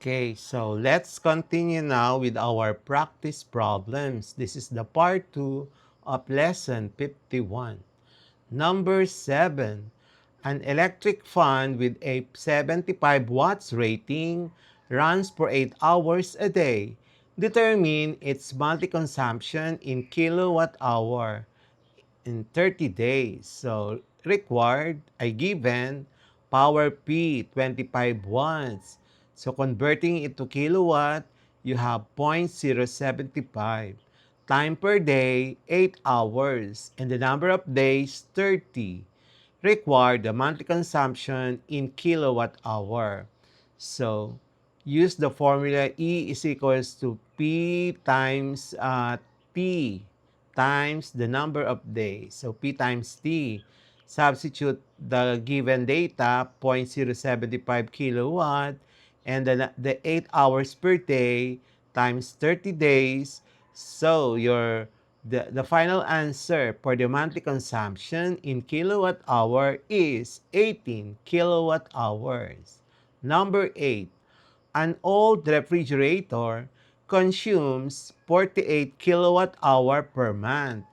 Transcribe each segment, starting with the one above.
Okay, so let's continue now with our practice problems. This is the part 2 of lesson 51. Number 7. An electric fan with a 75 watts rating runs for 8 hours a day. Determine its monthly consumption in kilowatt hour in 30 days. So, required ay given power P 25 watts. So, converting it to kilowatt, you have 0.075. Time per day, 8 hours. And the number of days, 30. Required the monthly consumption in kilowatt hour. So, use the formula E is equals to P times T times the number of days. So, P times T. Substitute the given data, 0.075 kilowatt, and the 8 hours per day times 30 days. So, the final answer for the monthly consumption in kilowatt hour is 18 kilowatt hours. Number 8. An old refrigerator consumes 48 kilowatt hour per month.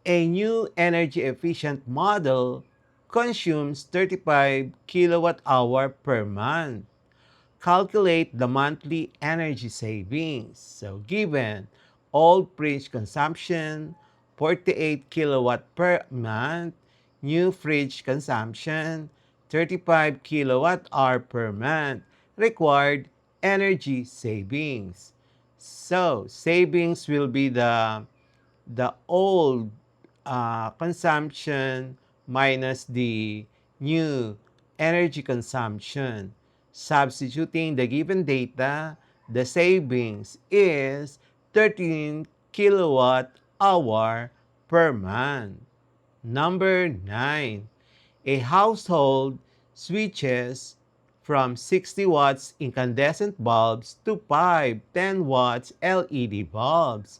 A new energy efficient model consumes 35 kilowatt hour per month. Calculate the monthly energy savings. So given old fridge consumption 48 kilowatt per month, new fridge consumption 35 kilowatt hour per month, required energy savings. So savings will be the old consumption minus the new energy consumption. Substituting the given data, the savings is 13 kilowatt hour per month. Number 9. A household switches from 60 watts incandescent bulbs to 5 10 watts LED bulbs,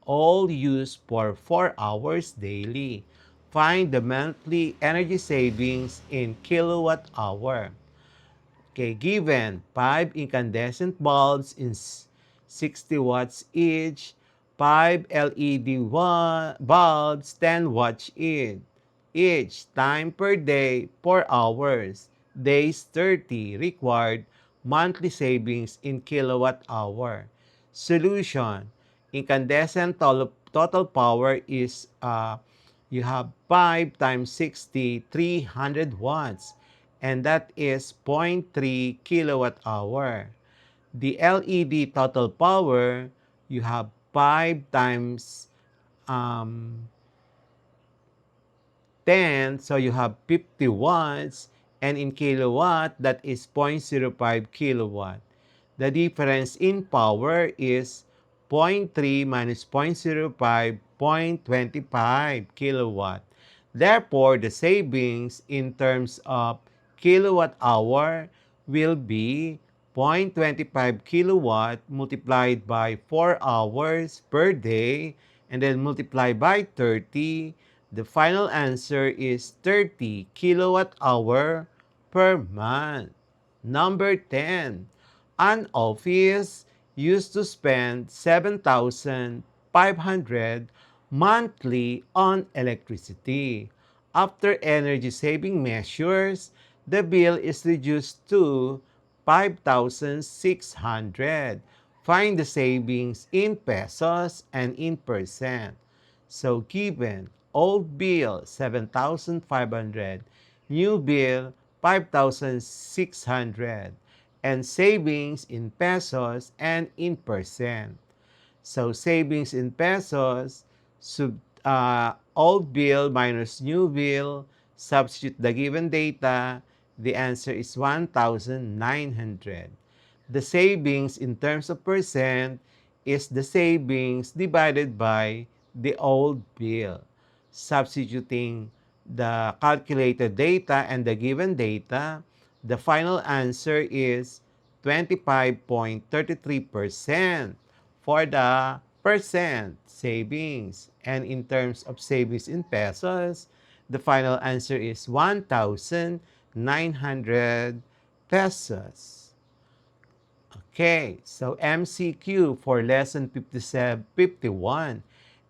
all used for 4 hours daily. Find the monthly energy savings in kilowatt hour. Okay, given 5 incandescent bulbs in 60 watts each, 5 LED bulbs 10 watts each, time per day 4 hours, days 30, required monthly savings in kilowatt hour. Solution: incandescent total power is you have 5 times 60, 300 watts, and that is 0.3 kilowatt hour. The LED total power, you have 5 times um, 10, so you have 50 watts, and in kilowatt, that is 0.05 kilowatt. The difference in power is 0.3 minus 0.05, 0.25 kilowatt. Therefore, the savings in terms of kilowatt hour will be 0.25 kilowatt multiplied by 4 hours per day and then multiplied by 30. The final answer is 30 kilowatt hour per month. Number 10. An office used to spend 7,500 monthly on electricity. After energy saving measures, the bill is reduced to 5,600. Find the savings in pesos and in percent. So given old bill 7,500, new bill 5,600, and savings in pesos and in percent. So savings in pesos, old bill minus new bill, substitute the given data, the answer is 1,900. The savings in terms of percent is the savings divided by the old bill. Substituting the calculated data and the given data, the final answer is 25.33% for the percent savings. And in terms of savings in pesos, the final answer is 1,900 pesos. Okay, so MCQ for lesson 57, 51.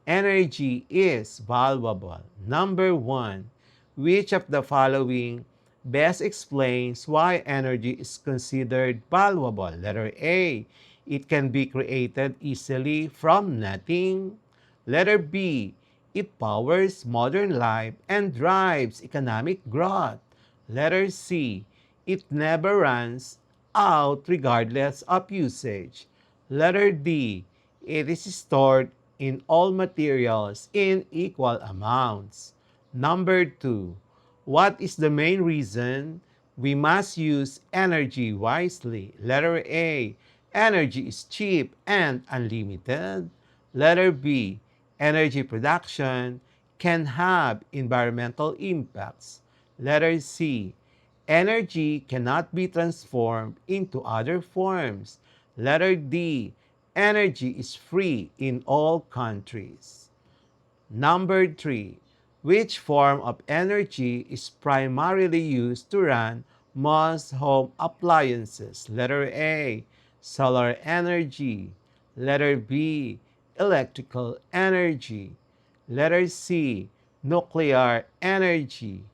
Energy is valuable. Number 1. Which of the following best explains why energy is considered valuable? Letter A. It can be created easily from nothing. Letter B. It powers modern life and drives economic growth. Letter C. It never runs out regardless of usage. Letter D. It is stored in all materials in equal amounts. Number 2. What is the main reason we must use energy wisely? Letter A. Energy is cheap and unlimited. Letter B. Energy production can have environmental impacts. Letter C. Energy cannot be transformed into other forms. Letter D. Energy is free in all countries. Number 3. Which form of energy is primarily used to run most home appliances? Letter A. Solar energy. Letter B. Electrical energy. Letter C. Nuclear energy.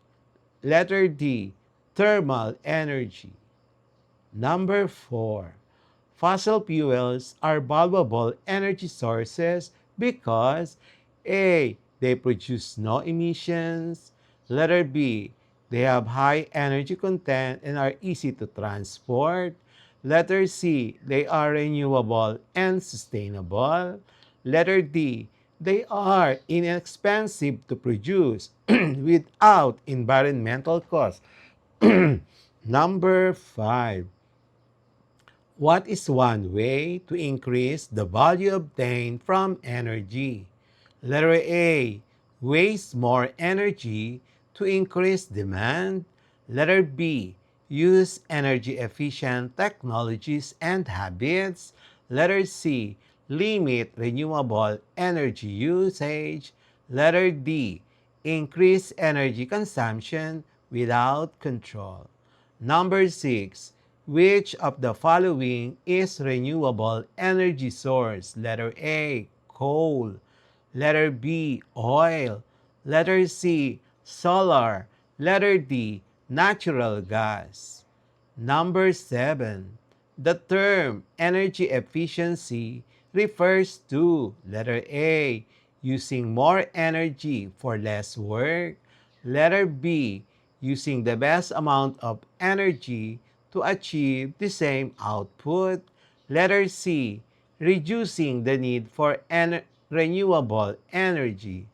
Letter D. Thermal energy. Number 4. Fossil fuels are valuable energy sources because A. They produce no emissions. Letter B. They have high energy content and are easy to transport. Letter C. They are renewable and sustainable. Letter D. They are inexpensive to produce without environmental costs. Number 5. What is one way to increase the value obtained from energy? Letter A. Waste more energy to increase demand. Letter B. Use energy efficient technologies and habits. Letter C. Limit renewable energy usage. Letter D. Increase energy consumption without control. Number 6. Which of the following is renewable energy source? Letter A. Coal. Letter B. Oil. Letter C. Solar. Letter D. Natural gas. Number 7. The term energy efficiency refers to letter A. Using more energy for less work. Letter B. Using the best amount of energy to achieve the same output. Letter C. Reducing the need for renewable energy.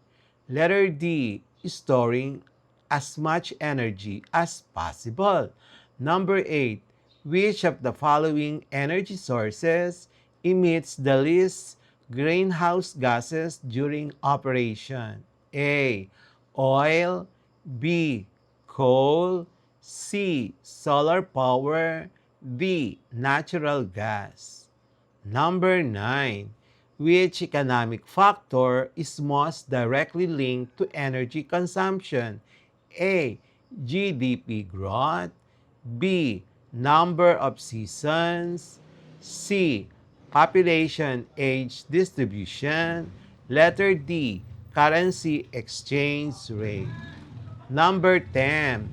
Letter D. Storing as much energy as possible. Number 8. Which of the following energy sources emits the least greenhouse gases during operation? A. Oil. B. Coal. C. Solar power. D. Natural gas. Number 9. Which economic factor is most directly linked to energy consumption? A. GDP growth. B. Number of seasons. C. Population age distribution. Letter D. Currency exchange rate. Number 10.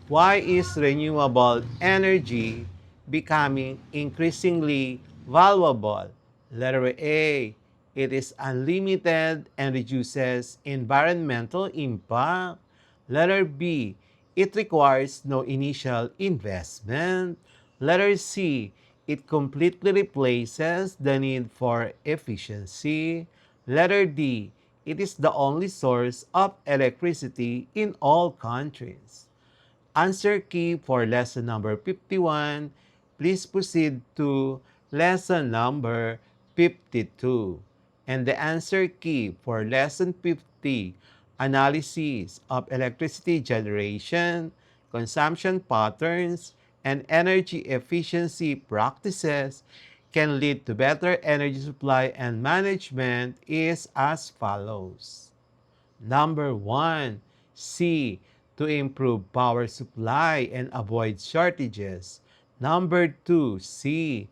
Why is renewable energy becoming increasingly valuable? Letter A. It is unlimited and reduces environmental impact. Letter B. It requires no initial investment. Letter C. It completely replaces the need for efficiency. Letter D. It is the only source of electricity in all countries. Answer key for lesson number 51. Please proceed to lesson number 52. And the answer key for lesson 50, analysis of electricity generation, consumption patterns, and energy efficiency practices can lead to better energy supply and management is as follows. Number 1, C, to improve power supply and avoid shortages. Number 2, C,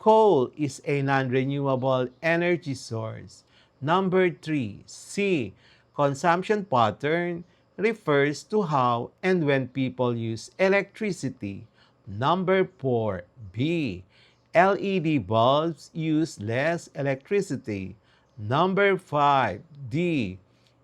Coal is a non-renewable energy source. Number 3, C. Consumption pattern refers to how and when people use electricity. Number 4, B. LED bulbs use less electricity. Number 5, D.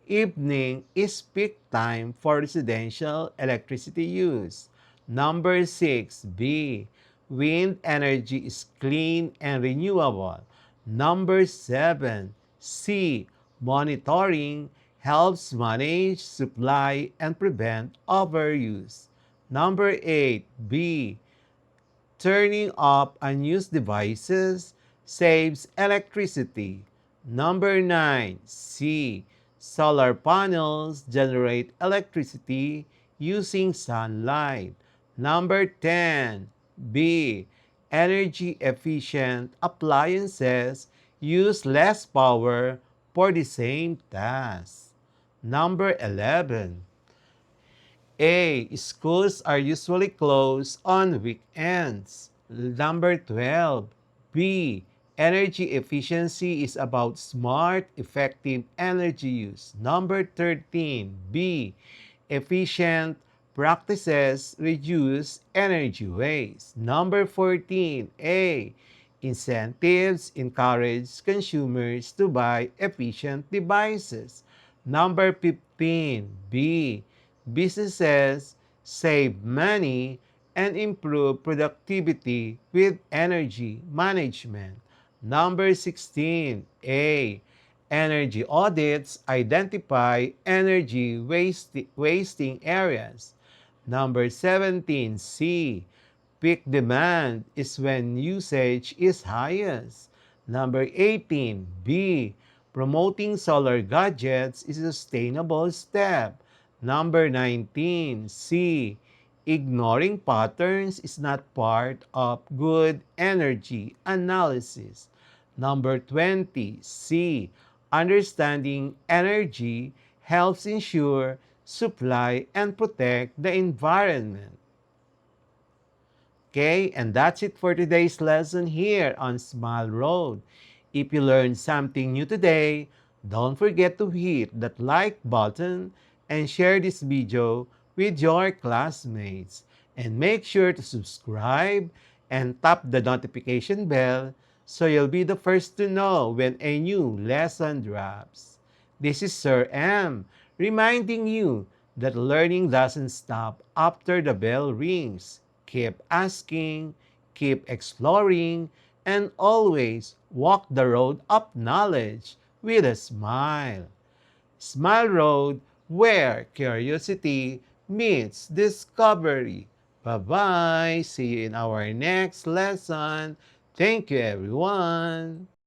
Evening is peak time for residential electricity use. Number 6, B. Wind energy is clean and renewable. Number 7, C. Monitoring helps manage supply and prevent overuse. Number 8, B. Turning off unused devices saves electricity. Number 9, C. Solar panels generate electricity using sunlight. Number 10, B. Energy efficient appliances use less power for the same task. Number 11, A. Schools are usually closed on weekends. Number 12. B. Energy efficiency is about smart, effective energy use. Number 13. B. Efficient practices reduce energy waste. Number 14. A. Incentives encourage consumers to buy efficient devices. Number 15. B. Businesses save money and improve productivity with energy management. Number 16. A. Energy audits identify energy wasting areas. Number 17. C. Peak demand is when usage is highest. Number 18. B. Promoting solar gadgets is a sustainable step. Number 19. C. Ignoring patterns is not part of good energy analysis. Number 20. C. Understanding energy helps ensure supply and protect the environment. Okay, and that's it for today's lesson here on Smile Road. If you learned something new today, don't forget to hit that like button and share this video with your classmates. And make sure to subscribe and tap the notification bell so you'll be the first to know when a new lesson drops. This is Sir M, reminding you that learning doesn't stop after the bell rings. Keep asking, keep exploring, and always walk the road of knowledge with a smile. Smile Road, where curiosity meets discovery. Bye-bye. See you in our next lesson. Thank you, everyone.